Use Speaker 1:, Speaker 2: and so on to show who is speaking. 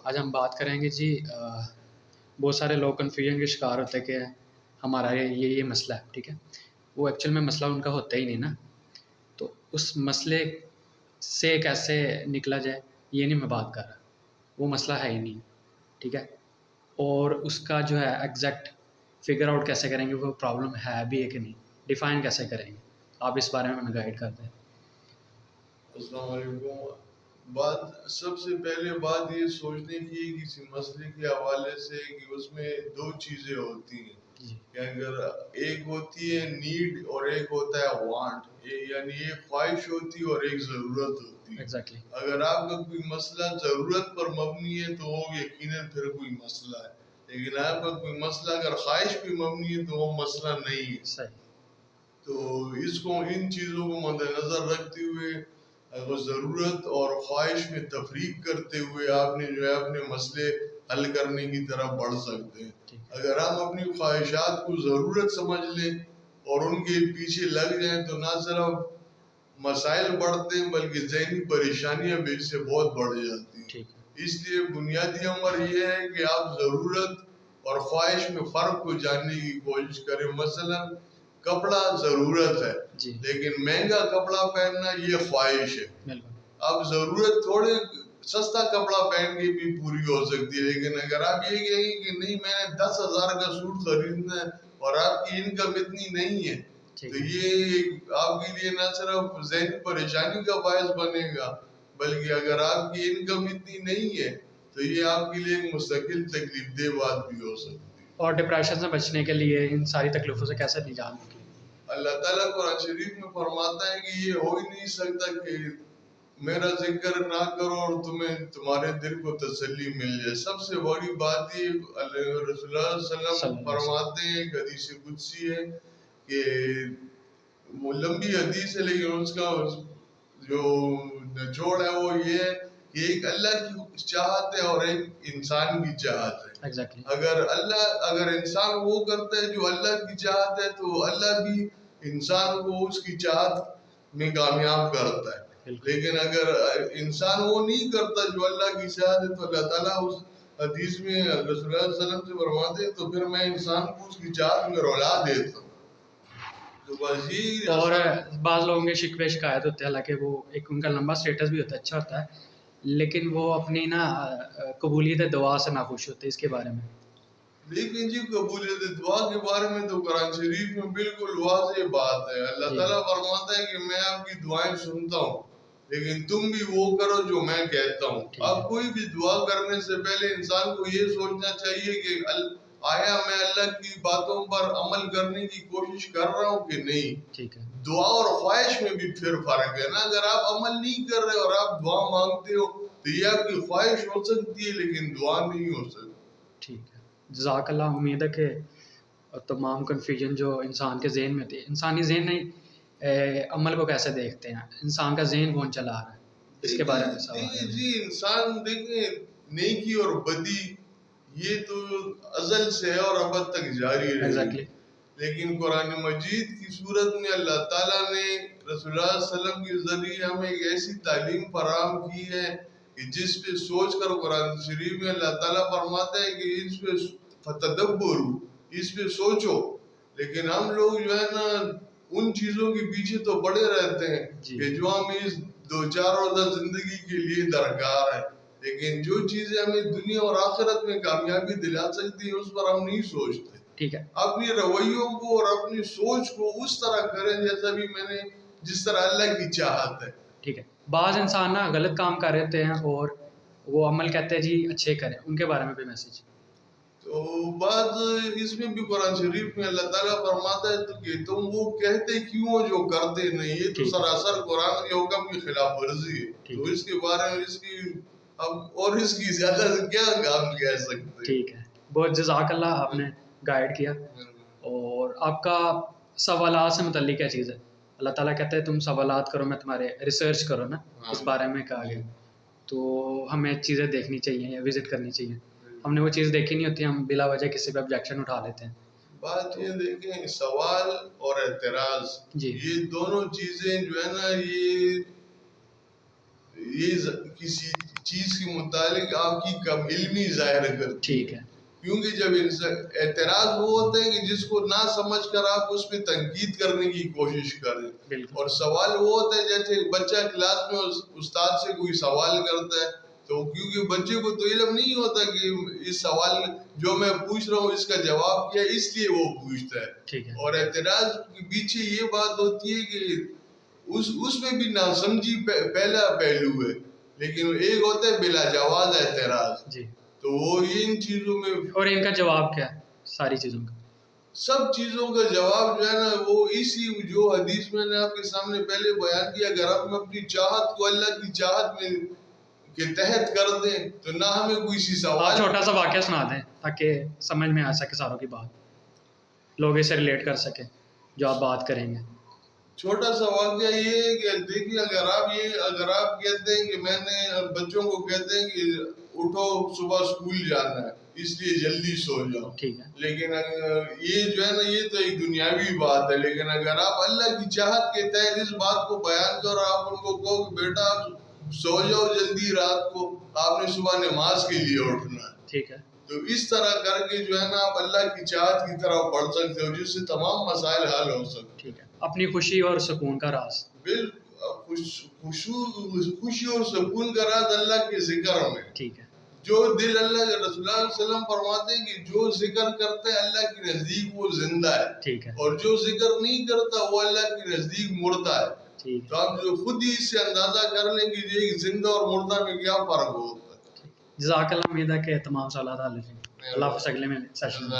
Speaker 1: آج ہم بات کریں گے جی بہت سارے لوگ کنفیوژن کے شکار ہوتے ہیں کہ ہمارا یہ مسئلہ ہے، ٹھیک ہے، وہ ایکچوئل میں مسئلہ ان کا ہوتا ہی نہیں نا، تو اس مسئلے سے کیسے نکلا جائے یہ نہیں میں بات کر رہا، وہ مسئلہ ہے ہی نہیں، ٹھیک ہے، اور اس کا جو ہے ایگزیکٹ فگر آؤٹ کیسے کریں گے، وہ پرابلم ہے بھی ہے کہ نہیں، ڈیفائن کیسے کریں گے، آپ اس بارے میں ہمیں گائیڈ کر دیں۔
Speaker 2: السلام علیکم۔ سب سے پہلے بات یہ سوچنے کی کسی مسئلے کے حوالے سے کہ اس میں دو چیزیں ہوتی ہیں کہ اگر ایک ہوتی ہے نیڈ اور ایک ہوتا ہے وانٹ، یعنی ایک خواہش ہوتی ہے اور ایک ضرورت ہوتی ہے۔
Speaker 1: ایگزیکٹلی،
Speaker 2: اگر آپ کا کوئی مسئلہ ضرورت پر مبنی ہے تو وہ یقیناً پھر کوئی مسئلہ ہے، لیکن آپ کا کوئی مسئلہ اگر خواہش پہ مبنی ہے تو وہ مسئلہ نہیں ہے۔
Speaker 1: صحیح،
Speaker 2: تو ان چیزوں کو مد نظر رکھتے ہوئے وہ ضرورت اور خواہش میں تفریق کرتے ہوئے آپ نے جو ہے اپنے مسئلے حل کرنے کی طرف بڑھ سکتے ہیں۔ اگر ہم اپنی خواہشات کو ضرورت سمجھ لیں اور ان کے پیچھے لگ جائیں تو نہ صرف مسائل بڑھتے ہیں بلکہ ذہنی پریشانیاں بھی اس سے بہت بڑھ جاتی ہیں۔ اس لیے بنیادی امر یہ ہے کہ آپ ضرورت اور خواہش میں فرق کو جاننے کی کوشش کریں۔ مثلا کپڑا ضرورت ہے لیکن مہنگا کپڑا پہننا یہ خواہش ہے۔ اب ضرورت تھوڑے سستا کپڑا پہن کے بھی پوری ہو سکتی ہے، لیکن اگر آپ یہ کہیں کہ نہیں میں نے 10,000 کا سوٹ خریدنا ہے اور آپ کی انکم اتنی نہیں ہے تو یہ آپ کے لیے نہ صرف ذہنی پریشانی کا باعث بنے گا بلکہ اگر آپ کی انکم اتنی نہیں ہے تو یہ آپ کے لیے ایک مستقل تکلیف دہ بات بھی ہو سکتی ہے۔
Speaker 1: اور ڈپریشن سے بچنے کے لیے ان ساری تکلیفوں سے کیسے نجات ملے؟
Speaker 2: اللہ تعالیٰ قرآن شریف میں فرماتا ہے کہ یہ ہو ہی نہیں سکتا کہ میرا ذکر نہ کرو اور تمہیں تمہارے دل کو تسلی مل جائے۔ سب سے بڑی بات یہ رسول اللہ صلی اللہ علیہ وسلم فرماتے ہیں، ایک حدیث قدسی ہے کہ وہ لمبی حدیث ہے لیکن اس کا جو نچوڑ ہے وہ یہ ہے کہ ایک اللہ کی چاہت ہے اور ایک انسان کی چاہت ہے۔ اگر انسان وہ کرتا ہے جو اللہ کی چاہت ہے تو اللہ بھی انسان کو اس کی چاہت میں کامیاب کرتا ہے، لیکن اگر انسان وہ نہیں کرتا جو اللہ کی چاہت ہے تو اللہ تعالیٰ اس حدیث میں رسول اللہ صلی اللہ علیہ وسلم سے فرماتے ہیں تو پھر میں انسان کو اس کی چاہت میں رلا دیتا ہوں۔
Speaker 1: اور بعض لوگوں کے شکوے شکایت ہوتے ہیں، حالانکہ وہ ایک ان کا لمبا سٹیٹس بھی ہوتا ہے، اچھا ہوتا ہے، لیکن وہ اپنی نا قبولیت دعا سے ناخوش ہوتے ہیں، اس کے بارے میں۔
Speaker 2: لیکن جی قبولیت دعا کے بارے میں تو قرآن شریف میں بالکل واضح بات ہے۔ اللہ تعالیٰ فرماتا ہے کہ میں آپ کی دعائیں سنتا ہوں لیکن تم بھی وہ کرو جو میں کہتا ہوں۔ اب کوئی بھی دعا کرنے سے پہلے انسان کو یہ سوچنا چاہیے کہ آیا میں اللہ کی باتوں پر عمل کرنے کی کوشش کر رہا ہوں کہ نہیں۔ دعا اور خواہش میں بھی پھر فرق ہے نا، اگر آپ عمل نہیں کر رہے اور آپ دعا مانگتے ہو تو یہ آپ کی خواہش ہو سکتی ہے لیکن دعا نہیں ہو سکتی۔
Speaker 1: ٹھیک ہے، جزاک اللہ۔ امید ہے کہ تمام کنفیوژن جو انسان کے ذہن میں ہوتی ہے، انسانی ذہن نہیں عمل کو کیسے دیکھتے ہیں، انسان کا ذہن کون چلا رہا ہے، اس کے بارے میں سوال ہے۔
Speaker 2: جی انسان دیکھیں نیکی اور بدی یہ تو ازل سے ہے اور ابد تک جاری رہے گی، لیکن قرآن مجید کی صورت میں اللہ تعالیٰ نے رسول اللہ صلی اللہ علیہ وسلم کے ذریعے ہمیں ایک ایسی تعلیم فراہم کی ہے کہ جس پہ سوچ کر قرآن شریف میں اللہ تعالیٰ فرماتا ہے کہ اس پہ فتدبروا، اس پہ سوچو، لیکن ہم لوگ جو ہے نا ان چیزوں کے پیچھے تو پڑے رہتے ہیں کہ جو ہمیں اس دو چار روزہ زندگی کے لیے درکار ہے، لیکن جو چیزیں ہمیں دنیا اور آخرت میں کامیابی دلا سکتی ہیں اس پر ہم نہیں سوچتے۔
Speaker 1: ٹھیک ہے،
Speaker 2: اپنی رویوں کو اور اپنی سوچ کو اس طرح کریں جیسا بھی جس طرح اللہ کی چاہت ہے۔
Speaker 1: ٹھیک ہے، بعض انسان نا غلط کام کر رہتے ہیں اور وہ عمل کہتے ہیں جی اچھے کریں، ان کے بارے میں بھی میسج۔
Speaker 2: تو بعد اس میں بھی قرآن شریف میں اللہ تعالیٰ فرماتا ہے تو کہ تم وہ کہتے کیوں جو کرتے نہیں، یہ تو سراسر قرآن کے حکم کی خلاف ورزی ہے، تو اس کے بارے میں اس کی زیادہ سے کیا کام کہہ سکتے۔
Speaker 1: ٹھیک ہے، بہت جزاک اللہ، آپ نے گائیڈ کیا۔ اور آپ کا سوالات سے متعلق کیا چیز ہے؟ اللہ تعالیٰ کہتے ہیں تم سوالات کرو، میں تمہارے ریسرچ کرو نا، اس بارے میں کہا گیا، تو ہمیں چیزیں دیکھنی چاہیے یا وزٹ کرنی چاہیے۔ ہم نے وہ چیز دیکھی نہیں ہوتی، ہم بلا وجہ کسی پہ آبجیکشن اٹھا لیتے ہیں۔
Speaker 2: بات یہ دیکھیں سوال اور اعتراض یہ دونوں چیزیں جو ہے نا یہ کسی چیز کے متعلق آپ کی کم علمی ظاہر کرتی
Speaker 1: ٹھیک ہے.
Speaker 2: کیونکہ جب اعتراض وہ ہوتا ہے کہ جس کو نہ سمجھ کر آپ اس پہ تنقید کرنے کی کوشش کریں,
Speaker 1: بالکل.
Speaker 2: اور سوال وہ ہوتا ہے جیسے بچہ کلاس میں استاد سے کوئی سوال کرتا ہے تو کیونکہ بچے کو تو علم نہیں ہوتا کہ اس سوال جو میں پوچھ رہا ہوں اس کا جواب کیا, اس لیے وہ پوچھتا ہے.
Speaker 1: ٹھیک ہے.
Speaker 2: اور اعتراض کے پیچھے یہ بات ہوتی ہے کہ اس میں بھی ناسمجھی پہلا پہلو ہے, لیکن ایک ہوتا ہے بلا جواز اعتراض.
Speaker 1: جی.
Speaker 2: تو وہ ان چیزوں میں,
Speaker 1: اور ان کا جواب کیا ہے ساری چیزوں کا؟
Speaker 2: سب چیزوں کا جواب جو ہے نا وہ اسی جو حدیث میں نے آپ کے سامنے پہلے بیان کیا, اگر ہم اپنی چاہت کو اللہ کی چاہت میں کے تحت کر دیں تو نہ ہمیں کوئی سی سوال.
Speaker 1: چھوٹا سا واقعہ سنا دیں تاکہ سمجھ میں آ سکے ساروں کی بات, لوگ اسے ریلیٹ کر سکیں جو آپ بات کریں گے.
Speaker 2: چھوٹا سا واقعہ یہ ہے کہ دیکھیے اگر آپ کہتے ہیں کہ میں نے بچوں کو کہتے ہیں کہ اٹھو صبح اسکول جانا ہے اس لیے جلدی سو جاؤ,
Speaker 1: ٹھیک ہے.
Speaker 2: لیکن یہ جو ہے نا یہ تو ایک دنیاوی بات ہے, لیکن اگر آپ اللہ کی چاہت کے تحت اس بات کو بیان کرو, آپ ان کو کہو کہ بیٹا آپ سو جاؤ جلدی رات کو, آپ نے صبح نماز کے لیے اٹھنا ہے,
Speaker 1: ٹھیک ہے. تو
Speaker 2: اس طرح کر کے جو ہے نا آپ اللہ کی چاہت کی طرف بڑھ سکتے ہو جس سے تمام مسائل حل ہو سکتے.
Speaker 1: ٹھیک ہے. اپنی خوشی اور سکون کا راز,
Speaker 2: خوشی اور سکون کا راز اللہ کے ذکر میں.
Speaker 1: ٹھیک ہے.
Speaker 2: جو دل اللہ کے رسول اللہ علیہ وسلم فرماتے ہیں کہ جو ذکر کرتا ہے اللہ کے نزدیک وہ زندہ ہے,
Speaker 1: ٹھیک ہے.
Speaker 2: اور جو ذکر نہیں کرتا وہ اللہ کے نزدیک مردہ ہے.
Speaker 1: ٹھیک.
Speaker 2: تو آپ جو خود ہی اس سے اندازہ کر لیں کہ یہ زندہ اور مردہ میں کیا فرق ہوتا ہے.
Speaker 1: جزاک اللہ. امید ہے کہ تمام سوالات حل ہو جائیں گے. اللہ حافظ. اگلے میں سیشن